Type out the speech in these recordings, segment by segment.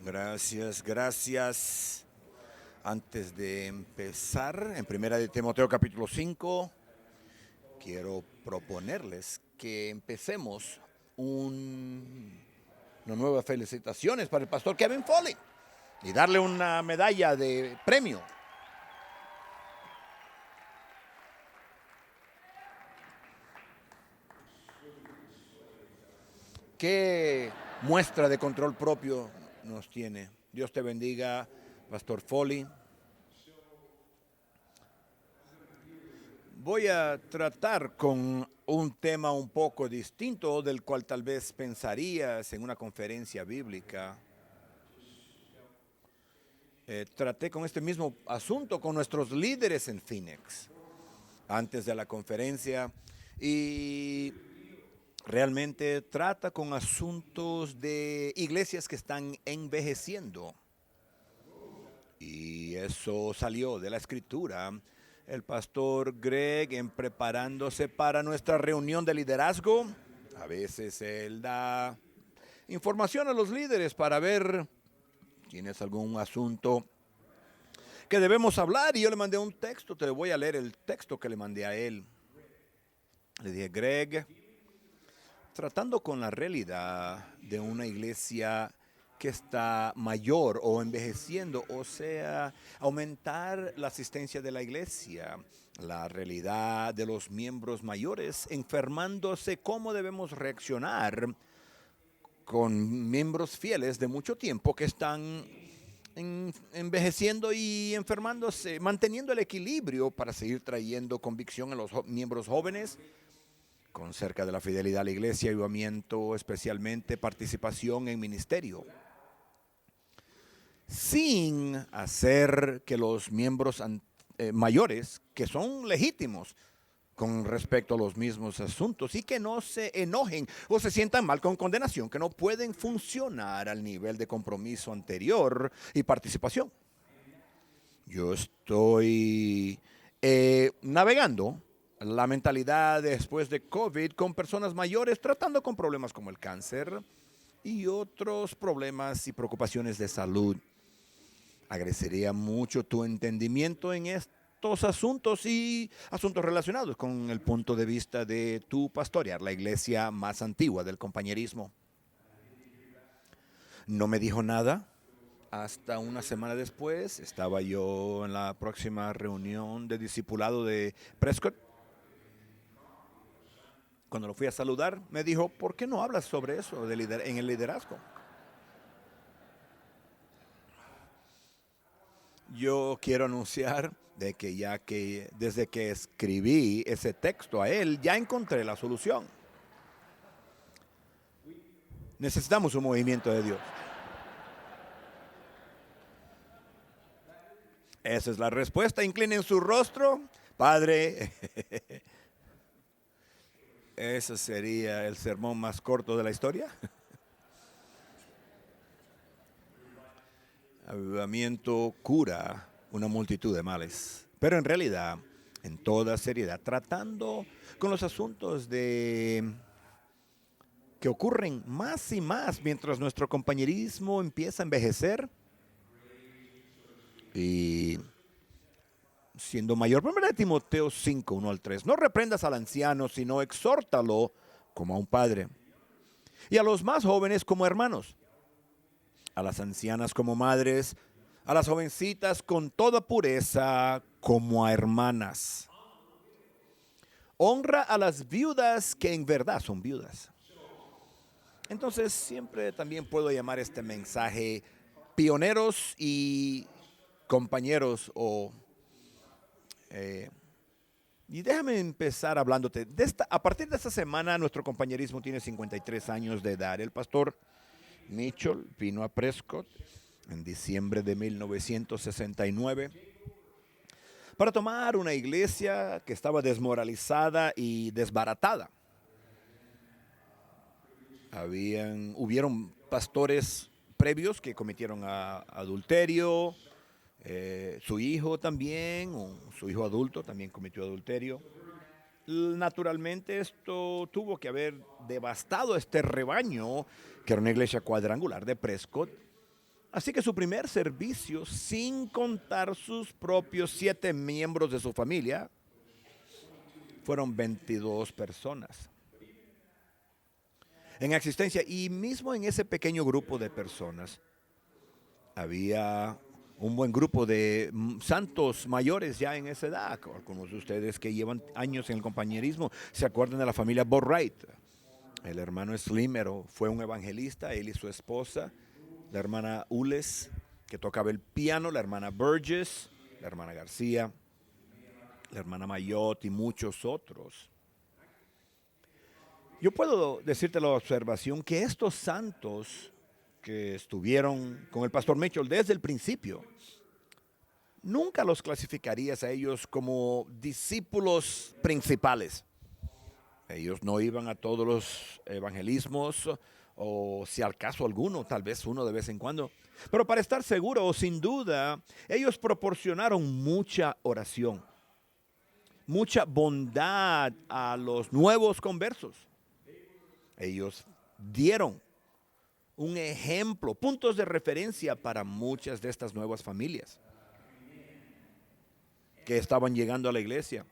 Gracias, gracias. Antes de empezar, en primera de Timoteo capítulo 5, quiero proponerles que empecemos una nueva felicitaciones para el pastor Kevin Foley y darle una medalla de premio. ¿Qué muestra de control propio nos tiene? Dios te bendiga, Pastor Foley. Voy a tratar con un tema un poco distinto del cual tal vez pensarías en una conferencia bíblica. Traté con este mismo asunto con nuestros líderes en Phoenix antes de la conferencia y realmente trata con asuntos de iglesias que están envejeciendo. Y eso salió de la escritura. El pastor Greg, en preparándose para nuestra reunión de liderazgo, a veces él da información a los líderes para ver si tienes algún asunto que debemos hablar. Y yo le mandé un texto, te voy a leer el texto que le mandé a él. Le dije, Greg, tratando con la realidad de una iglesia que está mayor o envejeciendo, o sea, aumentar la asistencia de la iglesia, la realidad de los miembros mayores enfermándose, cómo debemos reaccionar con miembros fieles de mucho tiempo que están envejeciendo y enfermándose, manteniendo el equilibrio para seguir trayendo convicción en los miembros jóvenes con cerca de la fidelidad a la iglesia, avivamiento, especialmente participación en ministerio, sin hacer que los miembros mayores, que son legítimos con respecto a los mismos asuntos y que no se enojen o se sientan mal con condenación, que no pueden funcionar al nivel de compromiso anterior y participación. Yo estoy navegando la mentalidad después de COVID con personas mayores tratando con problemas como el cáncer y otros problemas y preocupaciones de salud. Agradecería mucho tu entendimiento en estos asuntos y asuntos relacionados con el punto de vista de tu pastorear la iglesia más antigua del compañerismo. No me dijo nada. Hasta una semana después estaba yo en la próxima reunión de discipulado de Prescott. Cuando lo fui a saludar, me dijo, ¿por qué no hablas sobre eso en el liderazgo? Yo quiero anunciar de que desde que escribí ese texto a él, ya encontré la solución. Necesitamos un movimiento de Dios. Esa es la respuesta. Inclinen su rostro. Padre, ese sería el sermón más corto de la historia. Avivamiento cura una multitud de males. Pero en realidad, en toda seriedad, tratando con los asuntos que ocurren más y más mientras nuestro compañerismo empieza a envejecer y siendo mayor. Primera de Timoteo 5, 1 al 3. No reprendas al anciano, sino exhórtalo como a un padre. Y a los más jóvenes como hermanos. A las ancianas como madres. A las jovencitas con toda pureza como a hermanas. Honra a las viudas que en verdad son viudas. Entonces siempre también puedo llamar este mensaje pioneros y compañeros y déjame empezar hablándote. A partir de esta semana, nuestro compañerismo tiene 53 años de edad. El pastor Mitchell vino a Prescott en diciembre de 1969 para tomar una iglesia que estaba desmoralizada y desbaratada. Hubieron pastores previos que cometieron adulterio. Su hijo también, su hijo adulto también cometió adulterio. Naturalmente esto tuvo que haber devastado este rebaño, que era una iglesia cuadrangular de Prescott, Así que su primer servicio, sin contar sus propios 7 miembros de su familia, fueron 22 personas en existencia. Y mismo en ese pequeño grupo de personas, había un buen grupo de santos mayores ya en esa edad. Algunos de ustedes que llevan años en el compañerismo se acuerdan de la familia Borright. El hermano Slimero fue un evangelista, él y su esposa, la hermana Ules, que tocaba el piano, la hermana Burgess, la hermana García, la hermana Mayot y muchos otros. Yo puedo decirte la observación que estos santos que estuvieron con el pastor Mitchell desde el principio, nunca los clasificarías a ellos como discípulos principales. Ellos no iban a todos los evangelismos, o si al caso alguno, tal vez uno de vez en cuando. Pero para estar seguro, sin duda, ellos proporcionaron mucha oración, mucha bondad a los nuevos conversos. Ellos dieron un ejemplo, puntos de referencia para muchas de estas nuevas familias que estaban llegando a la iglesia.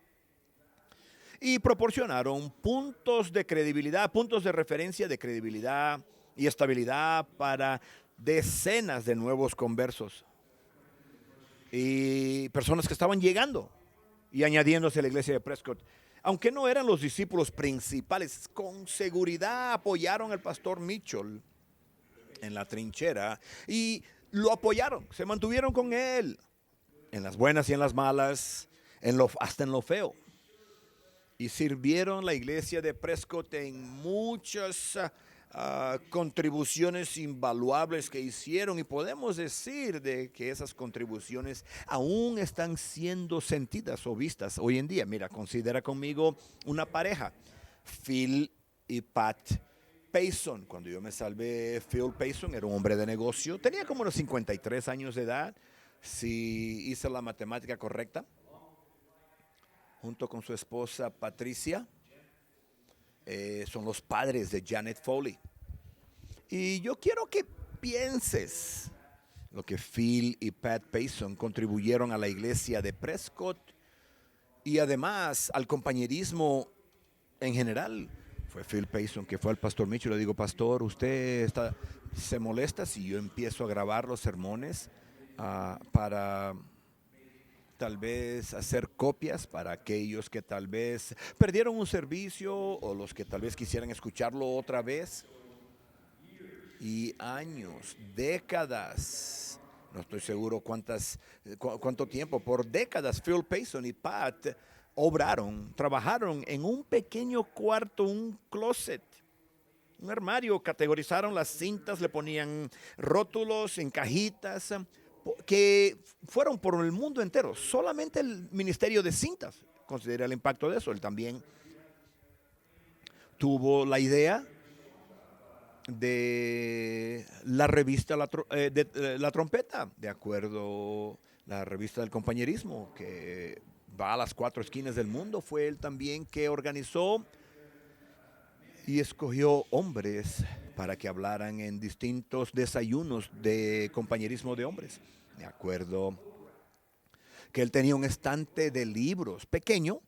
Y proporcionaron puntos de credibilidad, puntos de referencia de credibilidad y estabilidad para decenas de nuevos conversos y personas que estaban llegando y añadiéndose a la iglesia de Prescott. Aunque no eran los discípulos principales, con seguridad apoyaron al pastor Mitchell en la trinchera y lo apoyaron, se mantuvieron con él en las buenas y en las malas, hasta en lo feo. Y sirvieron la iglesia de Prescott en muchas contribuciones invaluables que hicieron, y podemos decir de que esas contribuciones aún están siendo sentidas o vistas hoy en día. Mira, considera conmigo una pareja, Phil y Pat Payson. Cuando yo me salvé, Phil Payson era un hombre de negocio, tenía como unos 53 años de edad, si hice la matemática correcta, junto con su esposa Patricia. Son los padres de Janet Foley. Y yo quiero que pienses lo que Phil y Pat Payson contribuyeron a la iglesia de Prescott y además al compañerismo en general. Fue Phil Payson que fue al pastor Mitchell. Le digo: pastor, ¿usted se molesta si yo empiezo a grabar los sermones para tal vez hacer copias para aquellos que tal vez perdieron un servicio o los que tal vez quisieran escucharlo otra vez? Y años, décadas, no estoy seguro cuánto tiempo, por décadas Phil Payson y Pat trabajaron en un pequeño cuarto, un closet, un armario. Categorizaron las cintas, le ponían rótulos en cajitas, que fueron por el mundo entero. Solamente el ministerio de cintas considera el impacto de eso. Él también tuvo la idea de la revista La Trompeta, de acuerdo, la revista del compañerismo que va a las 4 esquinas del mundo. Fue él también que organizó y escogió hombres para que hablaran en distintos desayunos de compañerismo de hombres. Me acuerdo que él tenía un estante de libros pequeño,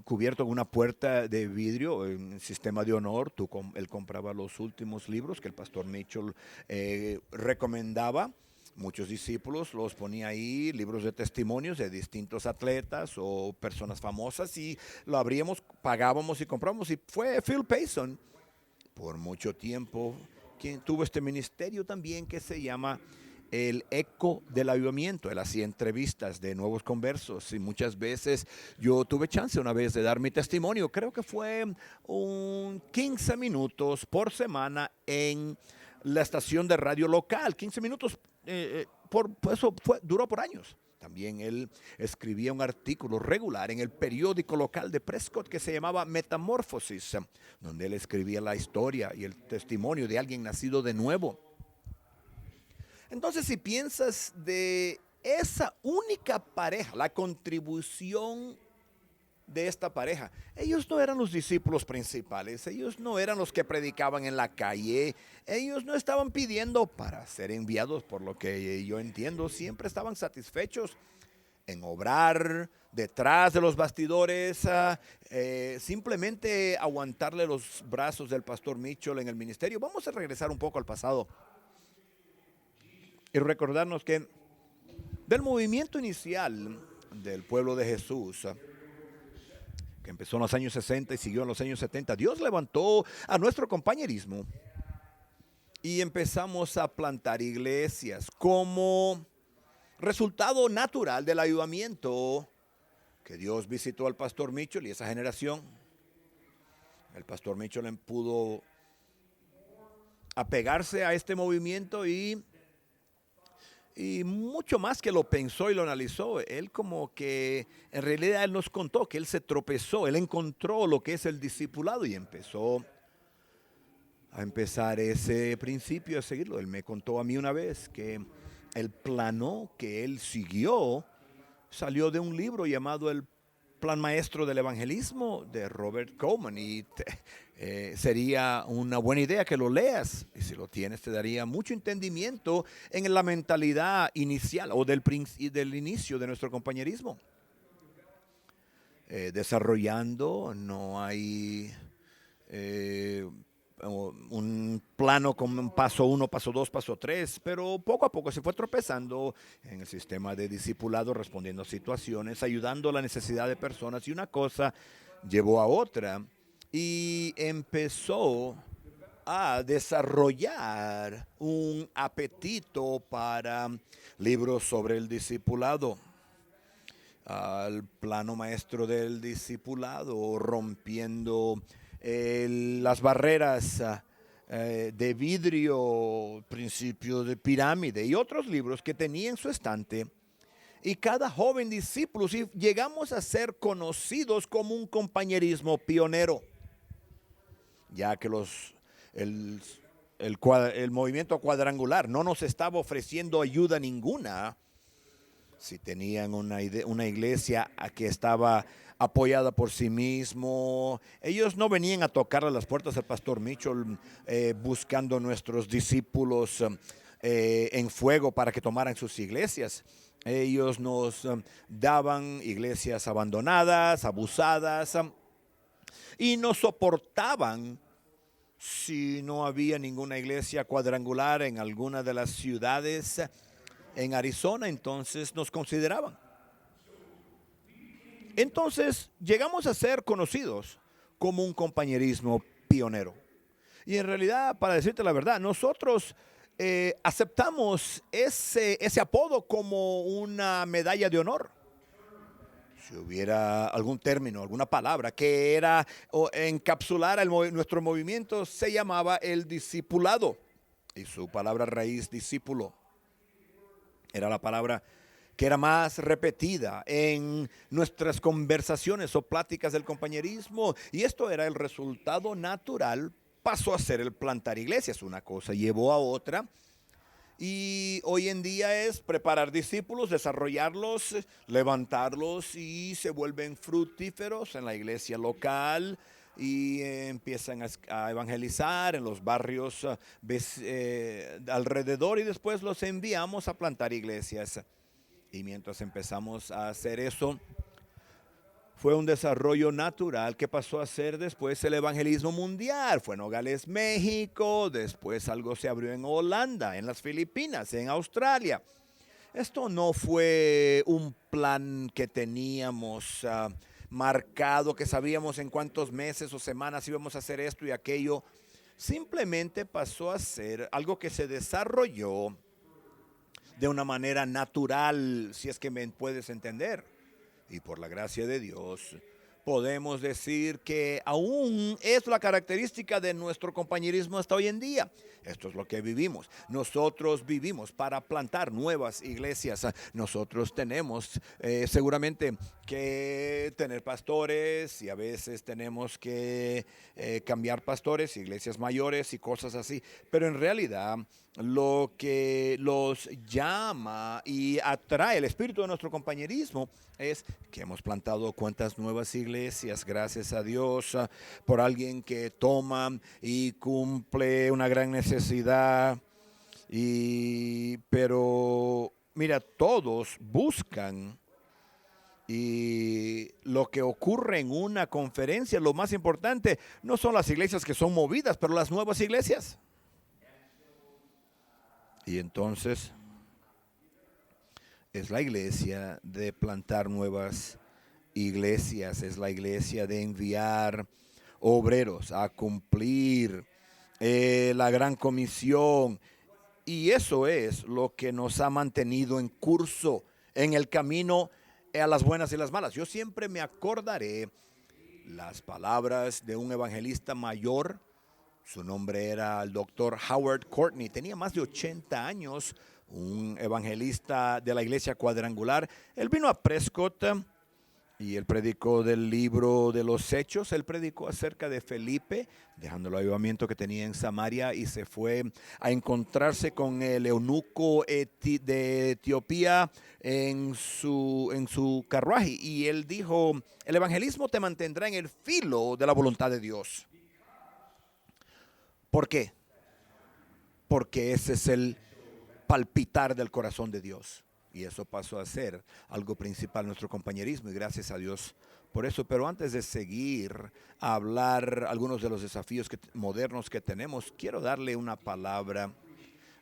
cubierto con una puerta de vidrio, en sistema de honor. Él compraba los últimos libros que el pastor Mitchell recomendaba. Muchos discípulos los ponía ahí, libros de testimonios de distintos atletas o personas famosas, y lo abríamos, pagábamos y comprábamos. Y fue Phil Payson por mucho tiempo quien tuvo este ministerio también que se llama el Eco del Avivamiento. Él hacía entrevistas de nuevos conversos y muchas veces yo tuve chance una vez de dar mi testimonio. Creo que fue 15 minutos por semana en la estación de radio local. 15 minutos, duró por años. También él escribía un artículo regular en el periódico local de Prescott que se llamaba Metamorfosis, donde él escribía la historia y el testimonio de alguien nacido de nuevo. Entonces, si piensas de esa única pareja, la contribución de esta pareja. Ellos no eran los discípulos principales, ellos no eran los que predicaban en la calle, ellos no estaban pidiendo para ser enviados, por lo que yo entiendo, siempre estaban satisfechos en obrar detrás de los bastidores, simplemente aguantarle los brazos del pastor Mitchell en el ministerio. Vamos a regresar un poco al pasado y recordarnos que del movimiento inicial del pueblo de Jesús, que empezó en los años 60 y siguió en los años 70, Dios levantó a nuestro compañerismo y empezamos a plantar iglesias como resultado natural del ayudamiento que Dios visitó al pastor Mitchell y esa generación. El pastor Mitchell pudo apegarse a este movimiento y mucho más que lo pensó y lo analizó. Él como que en realidad él nos contó que él se tropezó, él encontró lo que es el discipulado y empezó a empezar ese principio, a seguirlo. Él me contó a mí una vez que el plano que él siguió salió de un libro llamado El Plan Maestro del Evangelismo de Robert Coleman y sería una buena idea que lo leas, y si lo tienes te daría mucho entendimiento en la mentalidad inicial o del inicio de nuestro compañerismo. Desarrollando, no hay un plano con un paso 1, paso 2, paso 3, pero poco a poco se fue tropezando en el sistema de discipulado, respondiendo a situaciones, ayudando a la necesidad de personas, y una cosa llevó a otra y empezó a desarrollar un apetito para libros sobre el discipulado. Al plano maestro del discipulado, rompiendo las barreras de vidrio, principio de pirámide y otros libros que tenía en su estante. Y cada joven discípulo, y llegamos a ser conocidos como un compañerismo pionero, ya que el movimiento cuadrangular no nos estaba ofreciendo ayuda ninguna. Si tenían una iglesia que estaba apoyada por sí mismo, ellos no venían a tocarle las puertas al pastor Mitchell buscando nuestros discípulos en fuego para que tomaran sus iglesias. Ellos nos daban iglesias abandonadas, abusadas, y no soportaban si no había ninguna iglesia cuadrangular en alguna de las ciudades en Arizona. Entonces nos consideraban. Entonces llegamos a ser conocidos como un compañerismo pionero. Y en realidad, para decirte la verdad, nosotros aceptamos ese apodo como una medalla de honor. Si hubiera algún término, alguna palabra que era o encapsular nuestro movimiento, se llamaba el discipulado. Y su palabra raíz, discípulo, era la palabra que era más repetida en nuestras conversaciones o pláticas del compañerismo. Y esto era el resultado natural. Pasó a ser el plantar iglesias. Una cosa llevó a otra. Y hoy en día es preparar discípulos, desarrollarlos, levantarlos, y se vuelven fructíferos en la iglesia local y empiezan a evangelizar en los barrios alrededor, y después los enviamos a plantar iglesias. Y mientras empezamos a hacer eso, fue un desarrollo natural que pasó a ser después el evangelismo mundial. Fue en Nogales, México, después algo se abrió en Holanda, en las Filipinas, en Australia. Esto no fue un plan que teníamos marcado, que sabíamos en cuántos meses o semanas íbamos a hacer esto y aquello. Simplemente pasó a ser algo que se desarrolló de una manera natural, si es que me puedes entender. Y por la gracia de Dios, podemos decir que aún es la característica de nuestro compañerismo hasta hoy en día. Esto es lo que vivimos. Nosotros vivimos para plantar nuevas iglesias. Nosotros tenemos seguramente que tener pastores, y a veces tenemos que cambiar pastores, iglesias mayores y cosas así. Pero en realidad, lo que los llama y atrae el espíritu de nuestro compañerismo es que hemos plantado cuantas nuevas iglesias iglesias, gracias a Dios por alguien que toma y cumple una gran necesidad. Pero mira, todos buscan, y lo que ocurre en una conferencia, lo más importante, no son las iglesias que son movidas, pero las nuevas iglesias. Y entonces es la iglesia de plantar nuevas iglesias, es la iglesia de enviar obreros a cumplir la gran comisión. Y eso es lo que nos ha mantenido en curso, en el camino a las buenas y las malas. Yo siempre me acordaré las palabras de un evangelista mayor. Su nombre era el doctor Howard Courtney. Tenía más de 80 años, un evangelista de la iglesia cuadrangular. Él vino a Prescott y él predicó del libro de los Hechos. Él predicó acerca de Felipe, dejando el avivamiento que tenía en Samaria, y se fue a encontrarse con el eunuco de Etiopía en su carruaje. Y él dijo: el evangelismo te mantendrá en el filo de la voluntad de Dios. ¿Por qué? Porque ese es el palpitar del corazón de Dios. Y eso pasó a ser algo principal en nuestro compañerismo, y gracias a Dios por eso. Pero antes de seguir a hablar algunos de los desafíos modernos que tenemos, quiero darle una palabra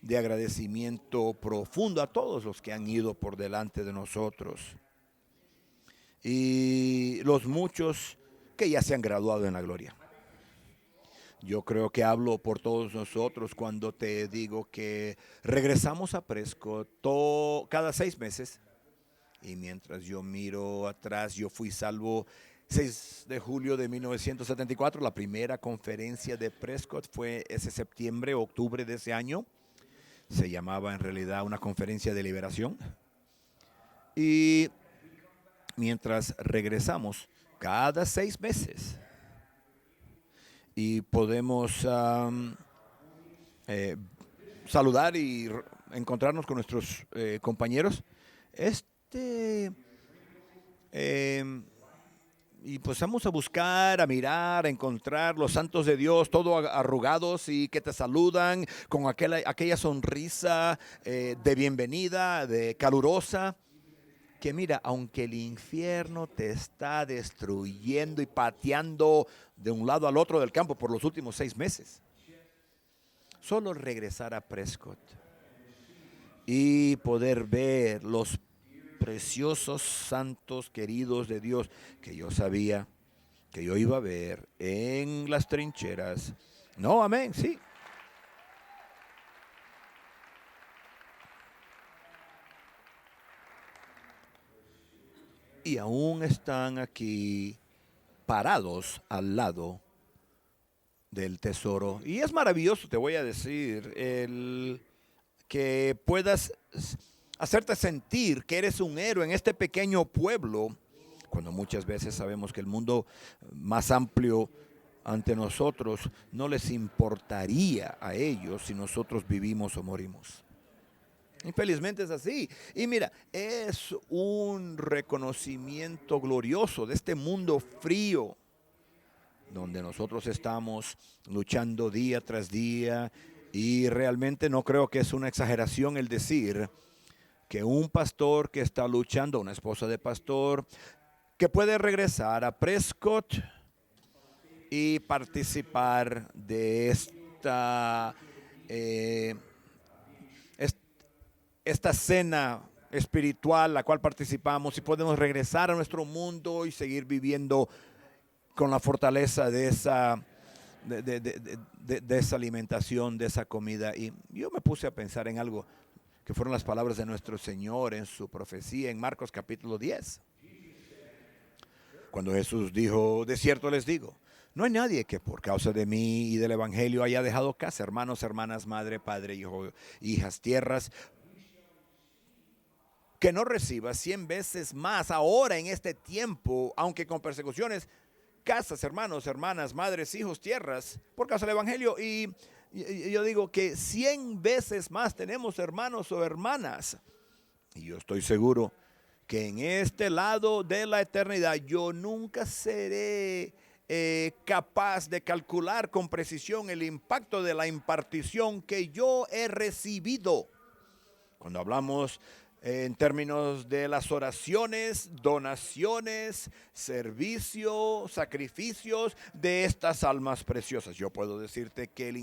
de agradecimiento profundo a todos los que han ido por delante de nosotros y los muchos que ya se han graduado en la gloria. Yo creo que hablo por todos nosotros cuando te digo que regresamos a Prescott cada 6 meses. Y mientras yo miro atrás, yo fui salvo 6 de julio de 1974. La primera conferencia de Prescott fue ese septiembre, octubre de ese año. Se llamaba en realidad una conferencia de liberación. Y mientras regresamos cada 6 meses, y podemos saludar y encontrarnos con nuestros compañeros. Y pues vamos a buscar, a mirar, a encontrar los santos de Dios, todos arrugados y que te saludan con aquella sonrisa de bienvenida, de calurosa. Que mira, aunque el infierno te está destruyendo y pateando de un lado al otro del campo por los últimos 6 meses, solo regresar a Prescott y poder ver los preciosos santos queridos de Dios que yo sabía que yo iba a ver en las trincheras. No, amén, sí. Y aún están aquí parados al lado del tesoro. Y es maravilloso, te voy a decir, el que puedas hacerte sentir que eres un héroe en este pequeño pueblo, cuando muchas veces sabemos que el mundo más amplio ante nosotros no les importaría a ellos si nosotros vivimos o morimos. Infelizmente es así. Y mira, es un reconocimiento glorioso de este mundo frío donde nosotros estamos luchando día tras día. Y realmente no creo que es una exageración el decir que un pastor que está luchando, una esposa de pastor, que puede regresar a Prescott y participar de esta cena espiritual, la cual participamos, y podemos regresar a nuestro mundo y seguir viviendo con la fortaleza de esa alimentación, de esa comida. Y yo me puse a pensar en algo que fueron las palabras de nuestro Señor en su profecía en Marcos capítulo 10. Cuando Jesús dijo: de cierto les digo, no hay nadie que por causa de mí y del evangelio haya dejado casa, hermanos, hermanas, madre, padre, hijo, hijas, tierras, que no reciba 100 veces más ahora en este tiempo, aunque con persecuciones, casas, hermanos, hermanas, madres, hijos, tierras, por causa del evangelio. Y yo digo que 100 veces más tenemos hermanos o hermanas. Y yo estoy seguro que en este lado de la eternidad yo nunca seré capaz de calcular con precisión el impacto de la impartición que yo he recibido. Cuando hablamos en términos de las oraciones, donaciones, servicio, sacrificios de estas almas preciosas, yo puedo decirte que mi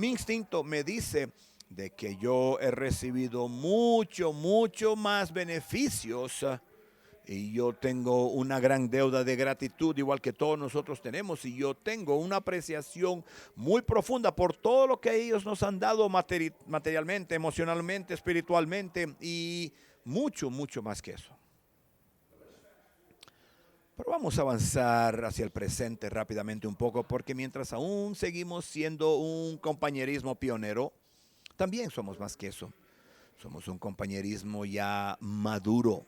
instinto me dice de que yo he recibido mucho más beneficios, y yo tengo una gran deuda de gratitud, igual que todos nosotros tenemos, y yo tengo una apreciación muy profunda por todo lo que ellos nos han dado materialmente, emocionalmente, espiritualmente, y mucho más que eso. Pero vamos a avanzar hacia el presente rápidamente un poco, porque mientras aún seguimos siendo un compañerismo pionero, también somos más que eso. Somos un compañerismo ya maduro,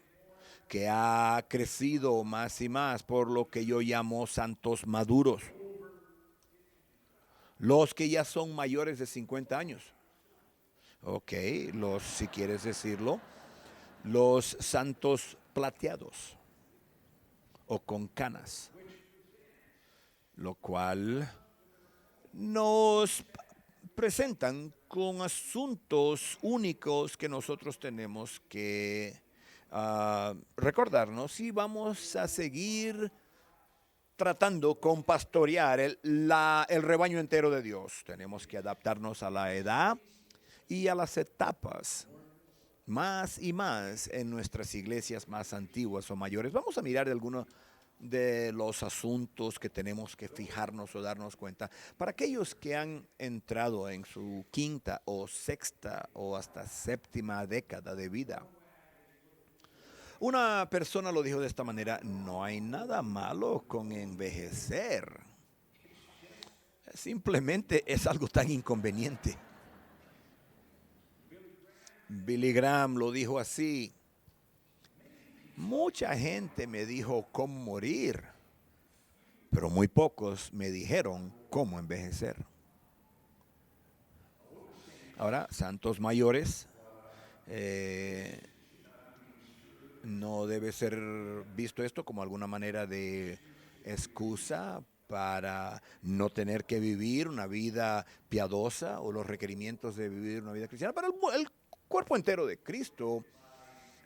que ha crecido más y más por lo que yo llamo santos maduros. Los que ya son mayores de 50 años. Ok, si quieres decirlo, los santos plateados o con canas. Lo cual nos presentan con asuntos únicos que nosotros tenemos que recordarnos si vamos a seguir tratando con pastorear el rebaño entero de Dios. Tenemos que adaptarnos a la edad y a las etapas más y más en nuestras iglesias más antiguas o mayores. Vamos a mirar algunos de los asuntos que tenemos que fijarnos o darnos cuenta. Para aquellos que han entrado en su quinta o sexta o hasta séptima década de vida, una persona lo dijo de esta manera: no hay nada malo con envejecer. Simplemente es algo tan inconveniente. Billy Graham lo dijo así: mucha gente me dijo cómo morir, pero muy pocos me dijeron cómo envejecer. Ahora, santos mayores, no debe ser visto esto como alguna manera de excusa para no tener que vivir una vida piadosa o los requerimientos de vivir una vida cristiana. Pero el cuerpo entero de Cristo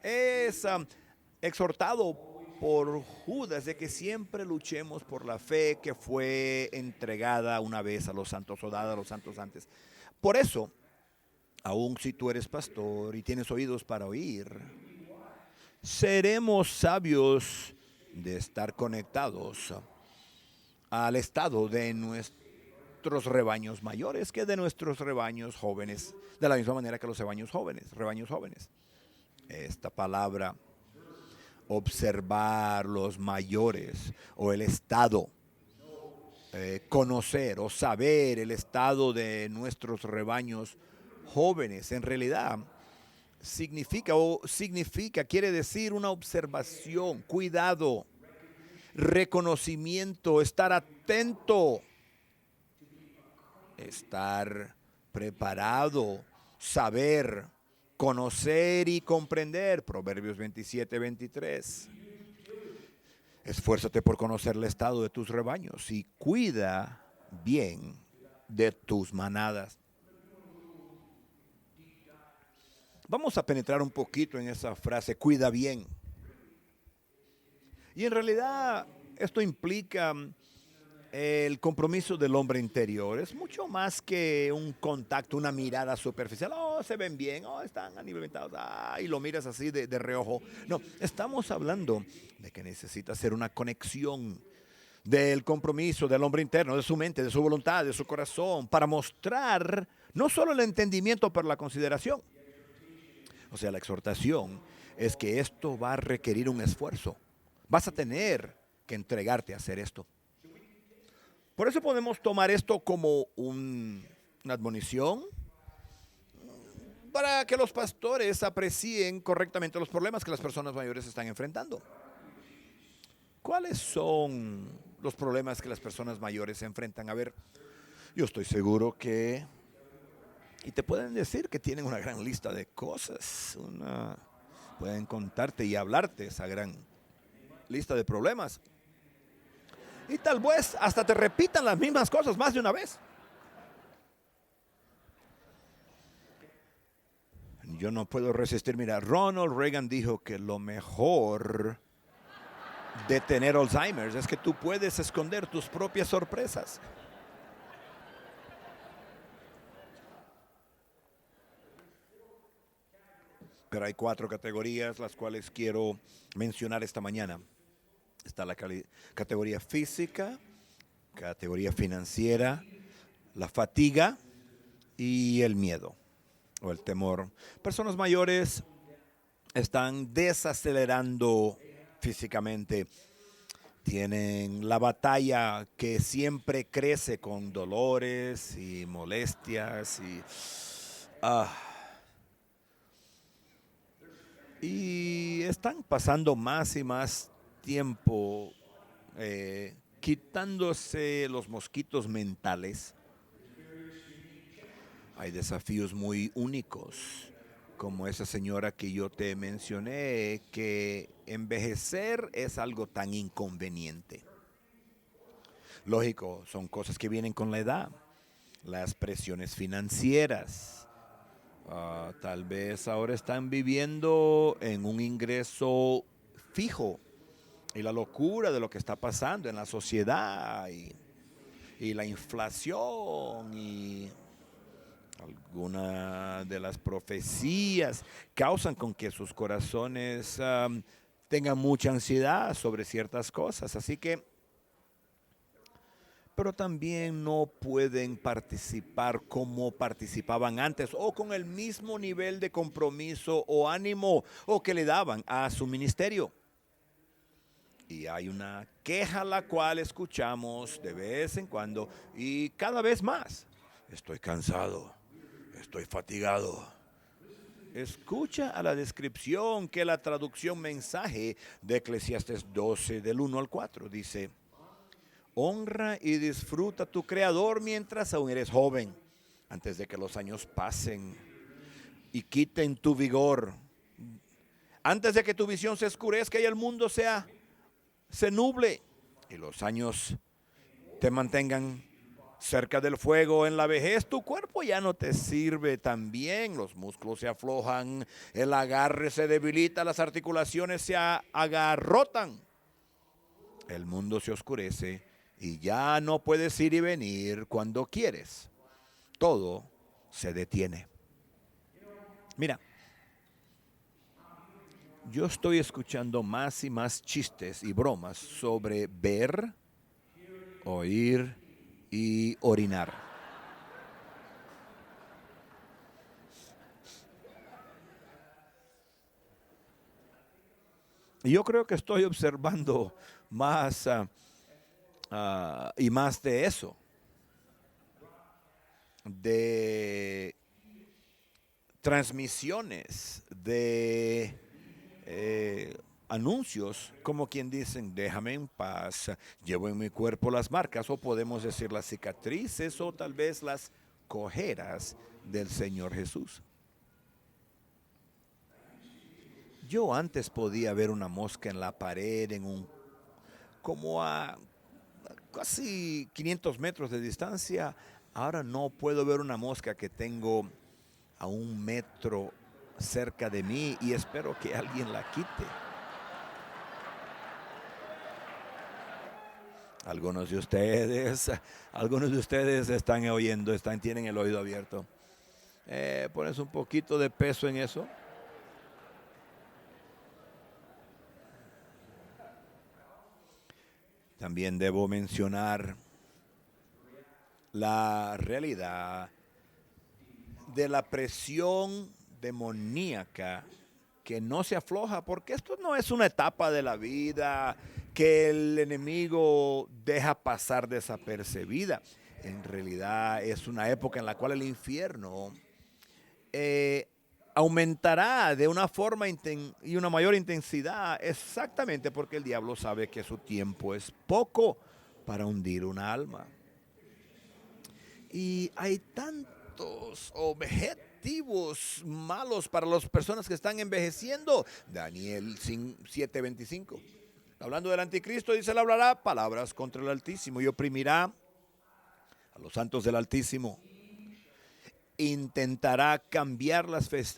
es exhortado por Judas de que siempre luchemos por la fe que fue entregada una vez a los santos o dada a los santos antes. Por eso, aun si tú eres pastor y tienes oídos para oír, seremos sabios de estar conectados al estado de nuestros rebaños mayores que de nuestros rebaños jóvenes, de la misma manera que los rebaños jóvenes. Esta palabra, observar los mayores o el estado, conocer o saber el estado de nuestros rebaños jóvenes, en realidad quiere decir una observación, cuidado, reconocimiento, estar atento, estar preparado, saber, conocer y comprender. Proverbios 27:23. Esfuérzate por conocer el estado de tus rebaños y cuida bien de tus manadas. Vamos a penetrar un poquito en esa frase, cuida bien. Y en realidad esto implica el compromiso del hombre interior. Es mucho más que un contacto, una mirada superficial. Oh, se ven bien, oh, están animados, y lo miras así de reojo. No, estamos hablando de que necesita hacer una conexión del compromiso del hombre interno, de su mente, de su voluntad, de su corazón, para mostrar no solo el entendimiento, pero la consideración. O sea, la exhortación es que esto va a requerir un esfuerzo. Vas a tener que entregarte a hacer esto. Por eso podemos tomar esto como una admonición para que los pastores aprecien correctamente los problemas que las personas mayores están enfrentando. ¿Cuáles son los problemas que las personas mayores enfrentan? A ver, yo estoy seguro que... Y te pueden decir que tienen una gran lista de cosas, pueden contarte y hablarte esa gran lista de problemas. Y tal vez hasta te repitan las mismas cosas más de una vez. Yo no puedo resistir. Mira, Ronald Reagan dijo que lo mejor de tener Alzheimer es que tú puedes esconder tus propias sorpresas. Pero hay 4 categorías las cuales quiero mencionar esta mañana. Está la categoría física, categoría financiera, la fatiga y el miedo o el temor. Personas mayores están desacelerando físicamente. Tienen la batalla que siempre crece con dolores y molestias y están pasando más y más tiempo quitándose los mosquitos mentales. Hay desafíos muy únicos, como esa señora que yo te mencioné, que envejecer es algo tan inconveniente. Lógico, son cosas que vienen con la edad, las presiones financieras. Tal vez ahora están viviendo en un ingreso fijo y la locura de lo que está pasando en la sociedad y la inflación y algunas de las profecías causan con que sus corazones tengan mucha ansiedad sobre ciertas cosas. Así que, pero también no pueden participar como participaban antes o con el mismo nivel de compromiso o ánimo o que le daban a su ministerio. Y hay una queja la cual escuchamos de vez en cuando y cada vez más. Estoy cansado, estoy fatigado. Escucha a la descripción que la traducción mensaje de Eclesiastés 12 del 1 al 4 dice: honra y disfruta tu Creador mientras aún eres joven, antes de que los años pasen y quiten tu vigor, antes de que tu visión se oscurezca y el mundo se nuble y los años te mantengan cerca del fuego. En la vejez tu cuerpo ya no te sirve tan bien, los músculos se aflojan, el agarre se debilita, las articulaciones se agarrotan, el mundo se oscurece y ya no puedes ir y venir cuando quieres. Todo se detiene. Mira, yo estoy escuchando más y más chistes y bromas sobre ver, oír y orinar. Y yo creo que estoy observando más y más de eso, de transmisiones, de anuncios, como quien dicen, déjame en paz, llevo en mi cuerpo las marcas, o podemos decir las cicatrices, o tal vez las cojeras del Señor Jesús. Yo antes podía ver una mosca en la pared, como a casi 500 metros de distancia. Ahora no puedo ver una mosca que tengo a 1 metro cerca de mí y espero que alguien la quite. Algunos de ustedes están oyendo, tienen el oído abierto. Pones un poquito de peso en eso. También debo mencionar la realidad de la presión demoníaca que no se afloja, porque esto no es una etapa de la vida que el enemigo deja pasar desapercibida. En realidad es una época en la cual el infierno aumentará de una forma y una mayor intensidad, exactamente porque el diablo sabe que su tiempo es poco para hundir una alma. Y hay tantos objetos negativos, malos para las personas que están envejeciendo. Daniel 7:25. Hablando del anticristo, dice, él hablará palabras contra el Altísimo y oprimirá a los santos del Altísimo. Intentará cambiar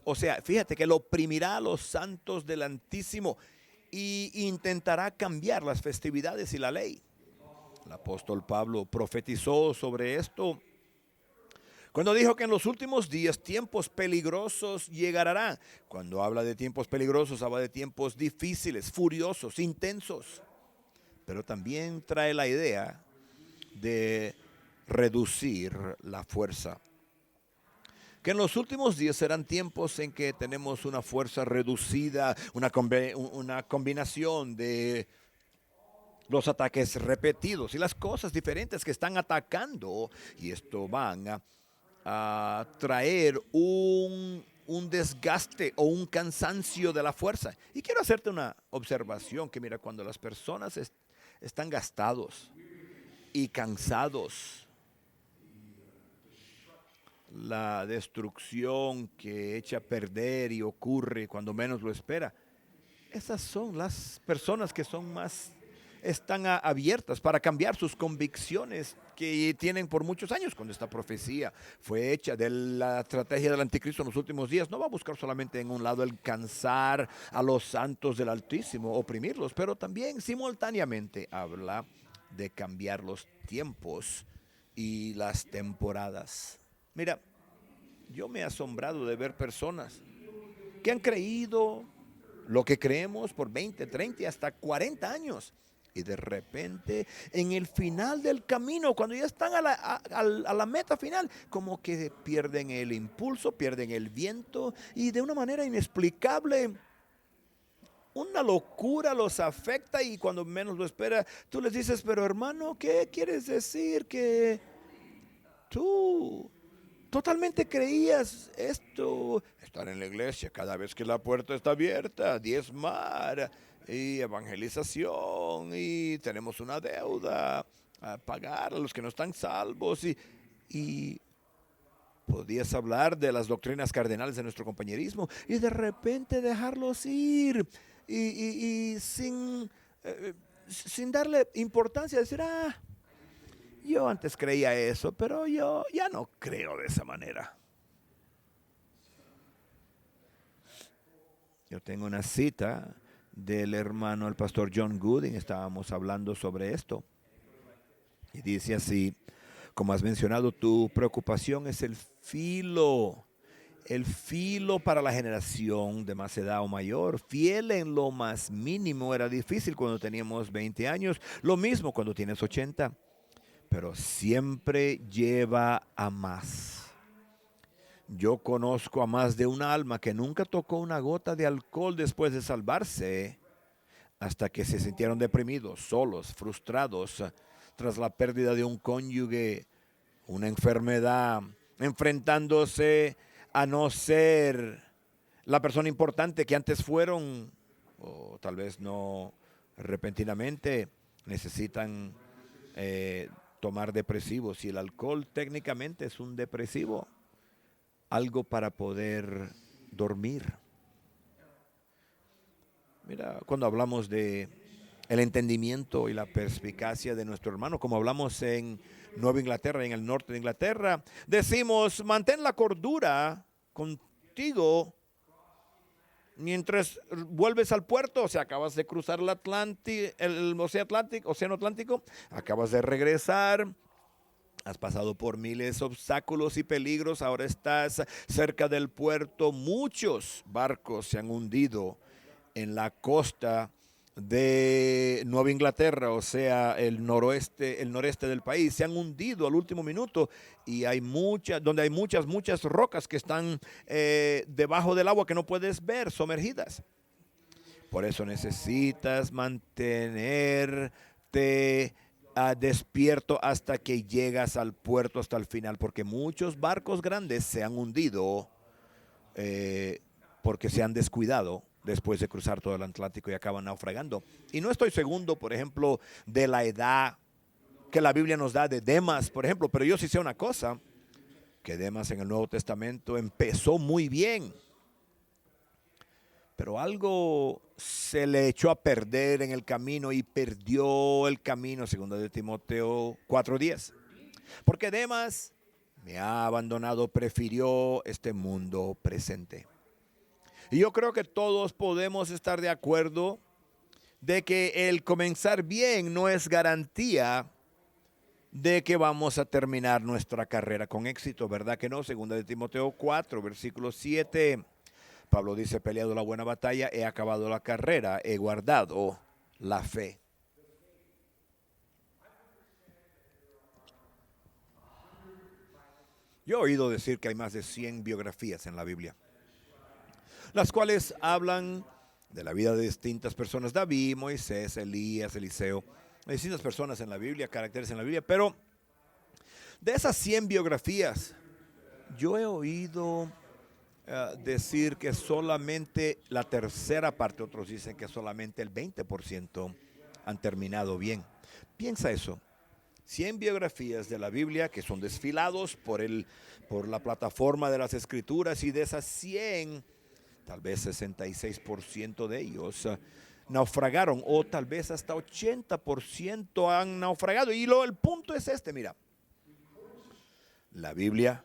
o sea, fíjate que él oprimirá a los santos del Altísimo y intentará cambiar las festividades y la ley. El apóstol Pablo profetizó sobre esto cuando dijo que en los últimos días tiempos peligrosos llegarán. Cuando habla de tiempos peligrosos, habla de tiempos difíciles, furiosos, intensos. Pero también trae la idea de reducir la fuerza. Que en los últimos días serán tiempos en que tenemos una fuerza reducida, una combinación de los ataques repetidos y las cosas diferentes que están atacando, y esto van a traer un desgaste o un cansancio de la fuerza. Y quiero hacerte una observación, que mira, cuando las personas están gastados y cansados, la destrucción que echa a perder y ocurre cuando menos lo espera, esas son las personas que están abiertas para cambiar sus convicciones que tienen por muchos años. Cuando esta profecía fue hecha de la estrategia del anticristo en los últimos días, no va a buscar solamente en un lado el cansar a los santos del Altísimo, oprimirlos, pero también simultáneamente habla de cambiar los tiempos y las temporadas. Mira, yo me he asombrado de ver personas que han creído lo que creemos por 20, 30 y hasta 40 años. Y de repente, en el final del camino, cuando ya están a la meta final, como que pierden el impulso, pierden el viento, y de una manera inexplicable, una locura los afecta, y cuando menos lo espera, tú les dices, pero hermano, ¿qué quieres decir? Que tú totalmente creías esto, estar en la iglesia cada vez que la puerta está abierta, diezmar y evangelización, y tenemos una deuda a pagar a los que no están salvos, y podías hablar de las doctrinas cardenales de nuestro compañerismo y de repente dejarlos ir y sin darle importancia, decir, yo antes creía eso, pero yo ya no creo de esa manera. Yo tengo una cita del hermano, el pastor John Gooding, estábamos hablando sobre esto. Y dice así, como has mencionado, tu preocupación es el filo para la generación de más edad o mayor. Fiel en lo más mínimo era difícil cuando teníamos 20 años, lo mismo cuando tienes 80. Pero siempre lleva a más. Yo conozco a más de un alma que nunca tocó una gota de alcohol después de salvarse, hasta que se sintieron deprimidos, solos, frustrados, tras la pérdida de un cónyuge, una enfermedad, enfrentándose a no ser la persona importante que antes fueron, o tal vez no repentinamente necesitan tomar depresivos, y el alcohol técnicamente es un depresivo, algo para poder dormir. Mira, cuando hablamos de el entendimiento y la perspicacia de nuestro hermano, como hablamos en Nueva Inglaterra, en el norte de Inglaterra, decimos, mantén la cordura contigo mientras vuelves al puerto. O sea, acabas de cruzar el Océano Atlántico, acabas de regresar, has pasado por miles de obstáculos y peligros, ahora estás cerca del puerto. Muchos barcos se han hundido en la costa de Nueva Inglaterra, o sea, el noreste del país, se han hundido al último minuto, y hay muchas rocas que están debajo del agua que no puedes ver, sumergidas. Por eso necesitas mantenerte despierto hasta que llegas al puerto, hasta el final, porque muchos barcos grandes se han hundido porque se han descuidado después de cruzar todo el Atlántico y acaban naufragando. Y no estoy seguro, por ejemplo, de la edad que la Biblia nos da de Demas, por ejemplo, pero yo sí sé una cosa: que Demas en el Nuevo Testamento empezó muy bien, pero algo se le echó a perder en el camino y perdió el camino, según de Timoteo 4:10. Porque Demas me ha abandonado, prefirió este mundo presente. Y yo creo que todos podemos estar de acuerdo de que el comenzar bien no es garantía de que vamos a terminar nuestra carrera con éxito, ¿verdad que no? Segunda de Timoteo 4, versículo 7. Pablo dice: he peleado la buena batalla, he acabado la carrera, he guardado la fe. Yo he oído decir que hay más de 100 biografías en la Biblia, las cuales hablan de la vida de distintas personas: David, Moisés, Elías, Eliseo. Hay distintas personas en la Biblia, caracteres en la Biblia, pero de esas 100 biografías, yo he oído decir que solamente la tercera parte, otros dicen que solamente el 20% han terminado bien. Piensa eso. 100 biografías de la Biblia que son desfilados por la plataforma de las Escrituras, y de esas 100, tal vez 66% de ellos naufragaron, o tal vez hasta 80% han naufragado. Y el punto es este: mira, la Biblia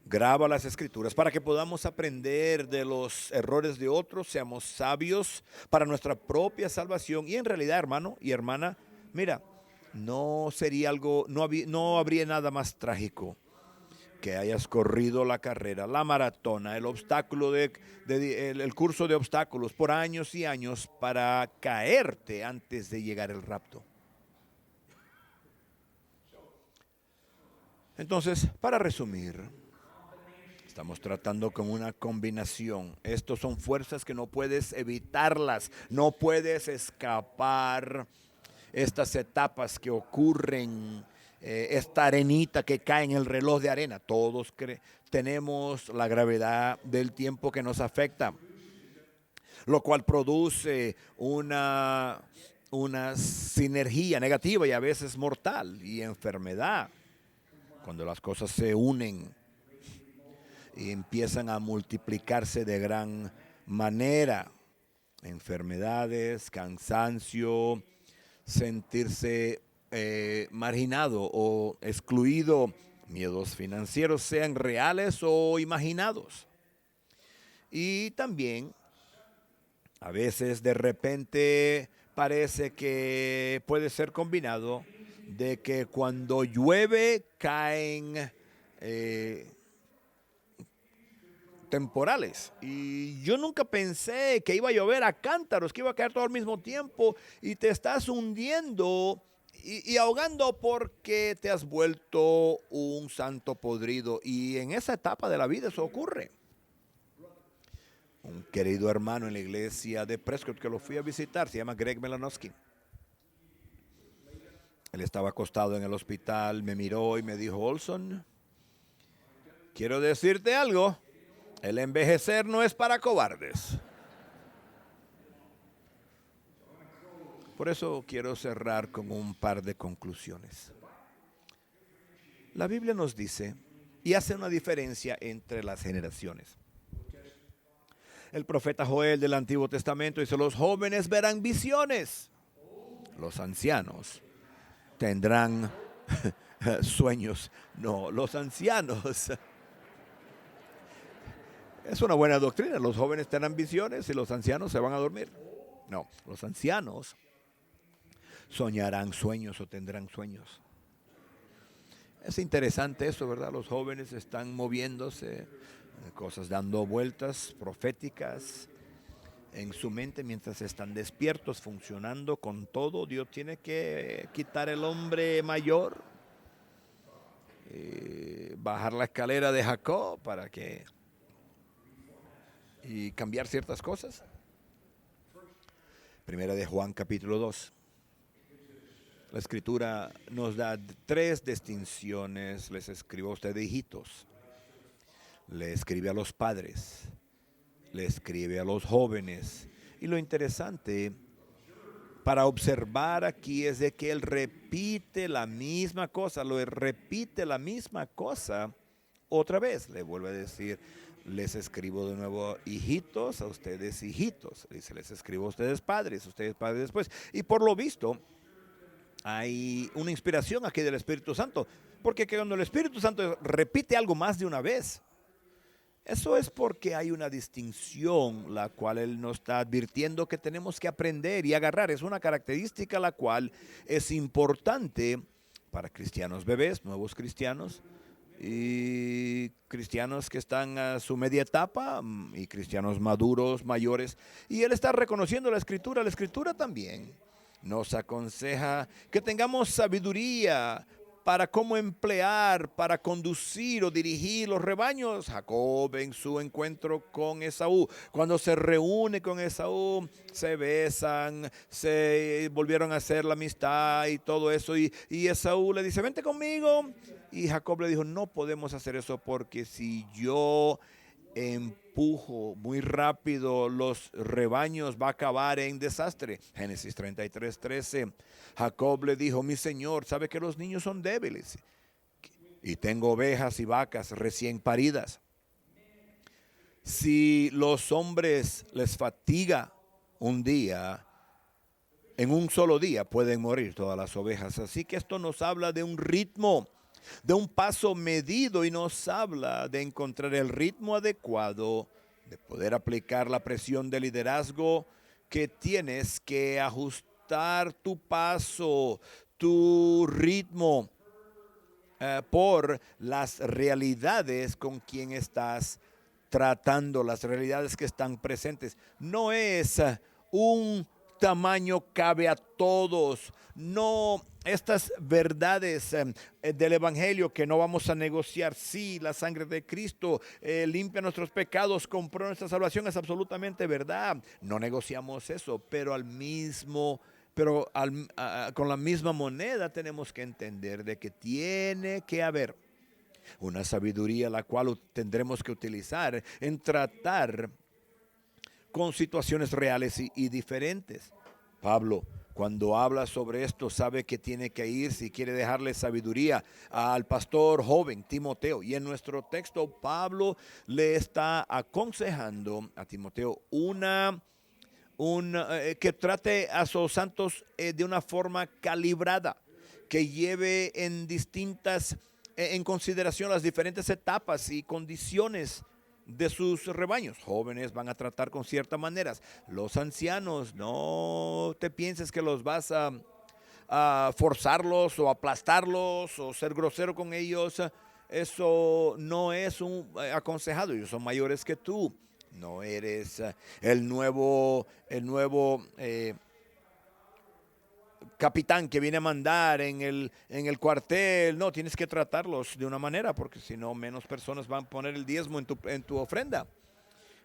graba las Escrituras para que podamos aprender de los errores de otros, seamos sabios para nuestra propia salvación. Y en realidad, hermano y hermana, mira, no habría nada más trágico que hayas corrido la carrera, la maratona, el obstáculo el curso de obstáculos por años y años para caerte antes de llegar el rapto. Entonces, para resumir, estamos tratando con una combinación. Estos son fuerzas que no puedes evitarlas, no puedes escapar estas etapas que ocurren, esta arenita que cae en el reloj de arena. Todos tenemos la gravedad del tiempo que nos afecta, lo cual produce una sinergia negativa y a veces mortal, y enfermedad. Cuando las cosas se unen y empiezan a multiplicarse de gran manera: enfermedades, cansancio, sentirse marginado o excluido, miedos financieros, sean reales o imaginados. Y también a veces de repente parece que puede ser combinado de que cuando llueve caen temporales, y yo nunca pensé que iba a llover a cántaros, que iba a caer todo al mismo tiempo, y te estás hundiendo y ahogando porque te has vuelto un santo podrido. Y en esa etapa de la vida eso ocurre. Un querido hermano en la iglesia de Prescott, que lo fui a visitar, se llama Greg Melanowski. Él estaba acostado en el hospital, me miró y me dijo: Olson, quiero decirte algo. El envejecer no es para cobardes. Por eso quiero cerrar con un par de conclusiones. La Biblia nos dice y hace una diferencia entre las generaciones. El profeta Joel del Antiguo Testamento dice: los jóvenes verán visiones, los ancianos tendrán sueños. No, los ancianos. Es una buena doctrina. Los jóvenes tendrán visiones y los ancianos se van a dormir. No, los ancianos soñarán sueños o tendrán sueños. Es interesante eso, ¿verdad? Los jóvenes están moviéndose, cosas dando vueltas proféticas en su mente mientras están despiertos, funcionando con todo. Dios tiene que quitar el hombre mayor, bajar la escalera de Jacob y cambiar ciertas cosas. Primera de Juan capítulo 2. La Escritura nos da 3 distinciones. Les escribo a ustedes, hijitos. Le escribe a los padres. Le escribe a los jóvenes. Y lo interesante para observar aquí es de que él repite la misma cosa. Lo repite la misma cosa otra vez. Le vuelve a decir, les escribo de nuevo hijitos, a ustedes hijitos. Dice, les escribo a ustedes padres después. Y por lo visto, hay una inspiración aquí del Espíritu Santo. Porque cuando el Espíritu Santo repite algo más de una vez, eso es porque hay una distinción la cual Él nos está advirtiendo que tenemos que aprender y agarrar. Es una característica la cual es importante para cristianos bebés, nuevos cristianos y cristianos que están a su media etapa y cristianos maduros, mayores. Y Él está reconociendo la Escritura también nos aconseja que tengamos sabiduría para cómo emplear, para conducir o dirigir los rebaños. Jacob en su encuentro con Esaú, cuando se reúne con Esaú, se besan, se volvieron a hacer la amistad y todo eso. Y Esaú le dice, vente conmigo. Y Jacob le dijo, no podemos hacer eso porque si yo empujo muy rápido los rebaños va a acabar en desastre. Génesis 33:13. Jacob le dijo, mi señor sabe que los niños son débiles y tengo ovejas y vacas recién paridas. Si los hombres les fatiga un día, en un solo día pueden morir todas las ovejas. Así que esto nos habla de un ritmo, de un paso medido, y nos habla de encontrar el ritmo adecuado, de poder aplicar la presión de liderazgo, que tienes que ajustar tu paso, tu ritmo por las realidades con quien estás tratando, las realidades que están presentes. No es un tamaño cabe a todos. No, estas verdades del Evangelio que no vamos a negociar. Sí, la sangre de Cristo limpia nuestros pecados, compró nuestra salvación, es absolutamente verdad. No negociamos eso, pero con la misma moneda tenemos que entender de que tiene que haber una sabiduría la cual tendremos que utilizar en tratar con situaciones reales y diferentes. Pablo, cuando habla sobre esto, sabe que tiene que ir, si quiere dejarle sabiduría al pastor joven Timoteo. Y en nuestro texto, Pablo le está aconsejando a Timoteo que trate a sus santos de una forma calibrada, que lleve en consideración las diferentes etapas y condiciones de sus rebaños. Jóvenes van a tratar con ciertas maneras. Los ancianos, no te pienses que los vas a forzarlos o aplastarlos o ser grosero con ellos. Eso no es un aconsejado. Ellos son mayores que tú. No eres el nuevo capitán que viene a mandar en el cuartel. No, tienes que tratarlos de una manera, porque si no, menos personas van a poner el diezmo en tu ofrenda.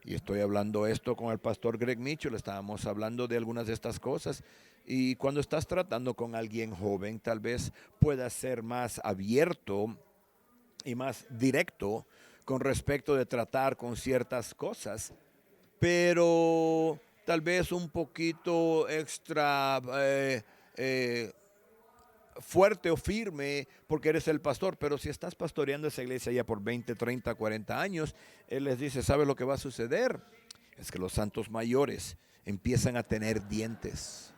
Y estoy hablando esto con el pastor Greg Mitchell, estábamos hablando de algunas de estas cosas. Y cuando estás tratando con alguien joven, tal vez puedas ser más abierto y más directo con respecto de tratar con ciertas cosas, pero tal vez un poquito extra fuerte o firme porque eres el pastor. Pero si estás pastoreando esa iglesia ya por 20, 30, 40 años, Él les dice, ¿sabe lo que va a suceder? Es que los santos mayores empiezan a tener dientes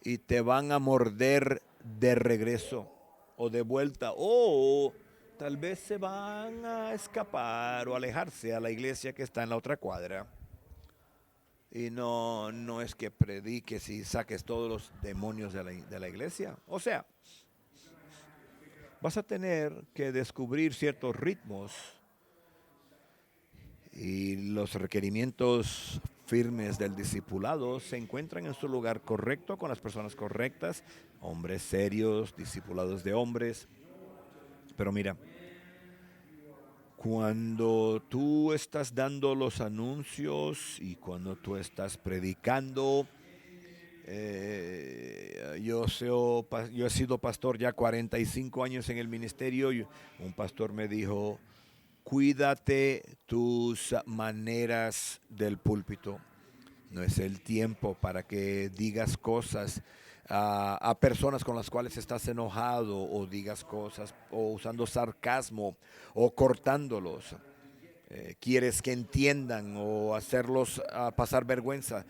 y te van a morder de regreso o de vuelta, o tal vez se van a escapar o alejarse a la iglesia que está en la otra cuadra. Y no es que prediques y saques todos los demonios de la iglesia. O sea, vas a tener que descubrir ciertos ritmos y los requerimientos firmes del discipulado se encuentran en su lugar correcto con las personas correctas, hombres serios, discipulados de hombres. Pero mira, cuando tú estás dando los anuncios y cuando tú estás predicando, yo he sido pastor ya 45 años en el ministerio, y un pastor me dijo, cuídate tus maneras del púlpito. No es el tiempo para que digas cosas a personas con las cuales estás enojado o digas cosas o usando sarcasmo o cortándolos. Quieres que entiendan o hacerlos pasar vergüenza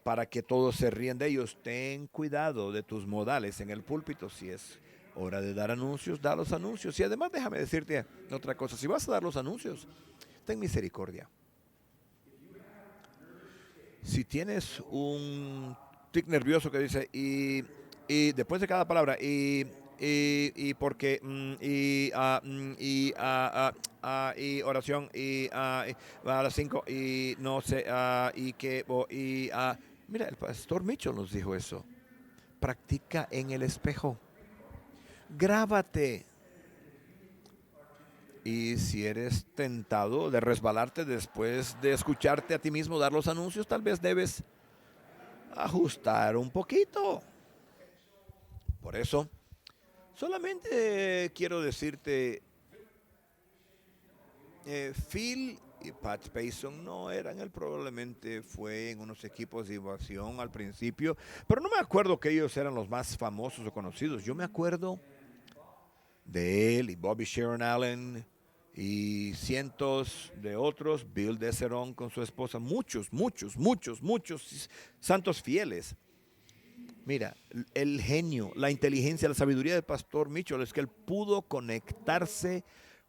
para que todos se rían de ellos. Ten cuidado de tus modales en el púlpito. Si es hora de dar anuncios, da los anuncios. Y además déjame decirte otra cosa. Si vas a dar los anuncios, ten misericordia. Si tienes un tic nervioso que dice y después de cada palabra y porque y oración y a las 5 y no sé y que mira, el pastor Mitchell nos dijo eso. Practica en el espejo. Grábate. Y si eres tentado de resbalarte después de escucharte a ti mismo dar los anuncios, tal vez debes ajustar un poquito. Por eso, solamente quiero decirte, Phil y Pat Payson no eran él, probablemente fue en unos equipos de invasión al principio, pero no me acuerdo que ellos eran los más famosos o conocidos. Yo me acuerdo de él y Bobby Sharon Allen y cientos de otros, Bill Deseron con su esposa, muchos santos fieles. Mira, el genio, la inteligencia, la sabiduría del pastor Mitchell es que él pudo conectarse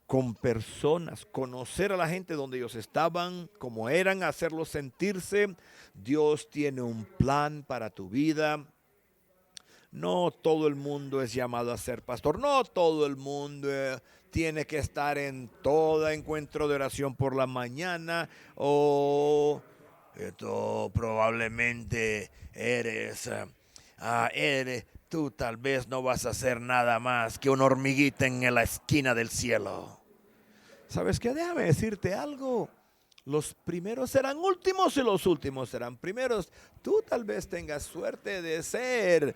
con personas, conocer a la gente donde ellos estaban, como eran, hacerlos sentirse. Dios tiene un plan para tu vida. No todo el mundo es llamado a ser pastor. No todo el mundo tiene que estar en todo encuentro de oración por la mañana. O tú probablemente tú tal vez no vas a hacer nada más que una hormiguita en la esquina del cielo. ¿Sabes qué? Déjame decirte algo. Los primeros serán últimos y los últimos serán primeros. Tú tal vez tengas suerte de ser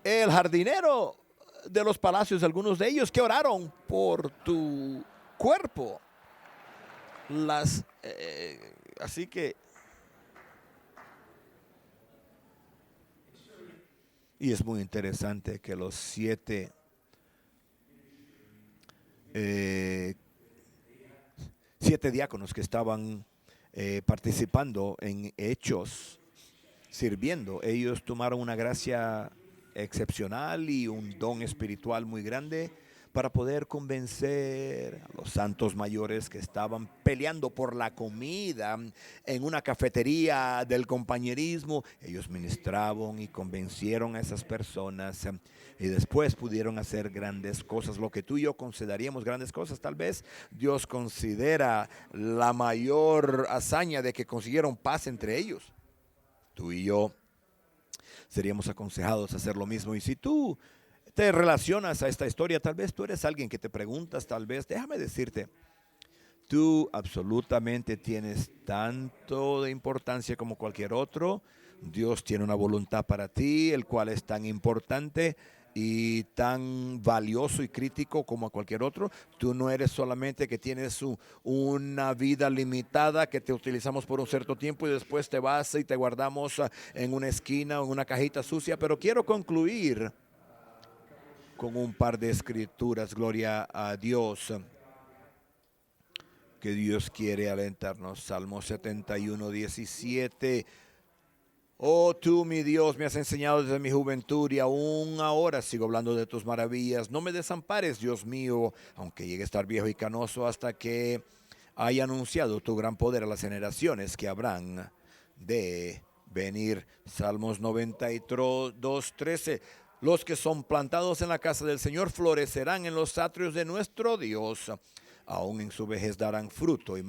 el jardinero de los palacios, algunos de ellos que oraron por tu cuerpo. Así que, y es muy interesante que los 7 diáconos que estaban participando en Hechos, sirviendo, ellos tomaron una gracia excepcional y un don espiritual muy grande para poder convencer a los santos mayores que estaban peleando por la comida en una cafetería del compañerismo. Ellos ministraban y convencieron a esas personas y después pudieron hacer grandes cosas. Lo que tú y yo consideraríamos grandes cosas, tal vez Dios considera la mayor hazaña de que consiguieron paz entre ellos. Tú y yo seríamos aconsejados a hacer lo mismo. Y si tú te relacionas a esta historia, tal vez tú eres alguien que te preguntas, tal vez, déjame decirte, tú absolutamente tienes tanto de importancia como cualquier otro. Dios tiene una voluntad para ti, el cual es tan importante y tan valioso y crítico como a cualquier otro. Tú no eres solamente que tienes una vida limitada que te utilizamos por un cierto tiempo y después te vas y te guardamos en una esquina o en una cajita sucia. Pero quiero concluir con un par de escrituras. Gloria a Dios, que Dios quiere alentarnos. Salmo 71, 17. Oh, tú, mi Dios, me has enseñado desde mi juventud y aún ahora sigo hablando de tus maravillas. No me desampares, Dios mío, aunque llegue a estar viejo y canoso, hasta que haya anunciado tu gran poder a las generaciones que habrán de venir. Salmos 92, 13. Los que son plantados en la casa del Señor florecerán en los atrios de nuestro Dios. Aún en su vejez darán fruto y se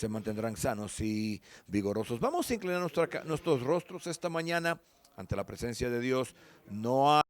mantendrán sanos y vigorosos. Vamos a inclinar nuestros rostros esta mañana ante la presencia de Dios. No hay